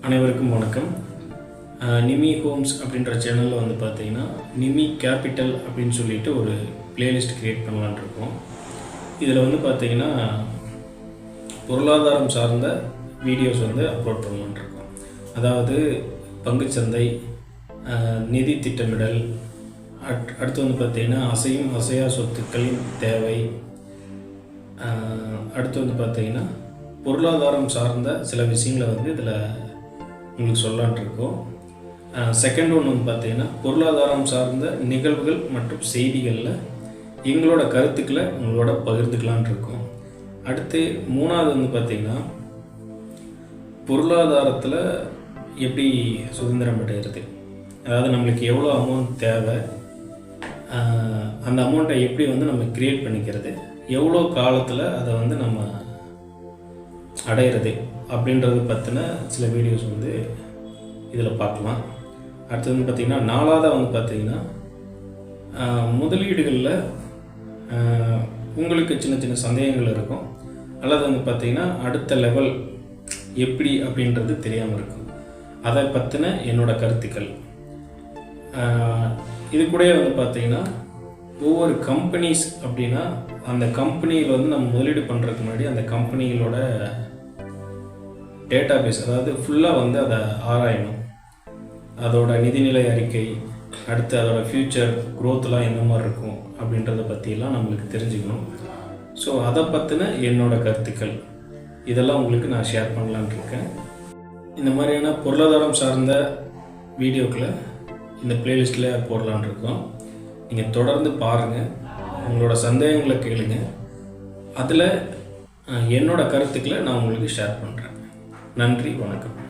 அனைவருக்கும் வணக்கம். நிமி ஹோம்ஸ் அப்படின்ற சேனலில் வந்து பார்த்தீங்கன்னா நிமி கேபிட்டல் அப்படின்னு சொல்லிட்டு ஒரு பிளேலிஸ்ட் க்ரியேட் பண்ணலான் இருக்கோம். இதில் வந்து பார்த்தீங்கன்னா பொருளாதாரம் சார்ந்த வீடியோஸ் வந்து அப்லோட் பண்ணலான் இருக்கோம். அதாவது பங்குச்சந்தை, நிதி திட்டமிடல், அடுத்து வந்து பார்த்திங்கன்னா அசையும் அசையா சொத்துக்களின் தேவை, அடுத்து வந்து பார்த்திங்கன்னா பொருளாதாரம் சார்ந்த சில விஷயங்களை வந்து இதில் உங்களுக்கு சொல்லலான் இருக்கோம். செகண்ட் ஒன்று வந்து பார்த்திங்கன்னா பொருளாதாரம் சார்ந்த நிகழ்வுகள் மற்றும் செய்திகளில் எங்களோட கருத்துக்களை உங்களோட பகிர்ந்துக்கலான் இருக்கோம். அடுத்து மூணாவது வந்து பார்த்திங்கன்னா பொருளாதாரத்தில் எப்படி சுதந்திரம் அடைகிறது, அதாவது நம்மளுக்கு எவ்வளோ அமௌண்ட் தேவை, அந்த அமௌண்ட்டை எப்படி வந்து நம்ம க்ரியேட் பண்ணிக்கிறது, எவ்வளோ காலத்தில் அதை வந்து நம்ம அடையிறது அப்படின்றது பற்றின சில வீடியோஸ் வந்து இதில் பார்க்கலாம். அடுத்தது வந்து பார்த்திங்கன்னா நாலாவதாக வந்து பார்த்திங்கன்னா முதலீடுகளில் உங்களுக்கு சின்ன சின்ன சந்தேகங்கள் இருக்கும், அல்லது வந்து பார்த்திங்கன்னா அடுத்த லெவல் எப்படி அப்படின்றது தெரியாமல் இருக்கும். அதை பற்றின என்னோடய கருத்துக்கள். இது கூட வந்து பார்த்திங்கன்னா ஒவ்வொரு கம்பெனிஸ் அப்படின்னா அந்த கம்பெனியில் வந்து நம்ம முதலீடு பண்ணுறதுக்கு முன்னாடி அந்த கம்பெனிகளோட டேட்டா பேஸ், அதாவது ஃபுல்லாக வந்து அதை ஆராயணும். அதோட நிதிநிலை அறிக்கை, அடுத்து அதோட ஃப்யூச்சர் க்ரோத்லாம் என்ன மாதிரி இருக்கும் அப்படின்றத பற்றியெல்லாம் நம்மளுக்கு தெரிஞ்சுக்கணும். ஸோ அதை பற்றின என்னோடய கருத்துக்கள் இதெல்லாம் உங்களுக்கு நான் ஷேர் பண்ணலான்னு இருக்கேன். இந்த மாதிரியான பொருளாதாரம் சார்ந்த வீடியோக்களை இந்த பிளேலிஸ்ட்டில் போடலான் இருக்கோம். நீங்கள் தொடர்ந்து பாருங்கள், உங்களோட சந்தேகங்களை கேளுங்க, அதில் என்னோடய கருத்துக்களை நான் உங்களுக்கு ஷேர் பண்ணுறேன். நன்றி, வணக்கம்.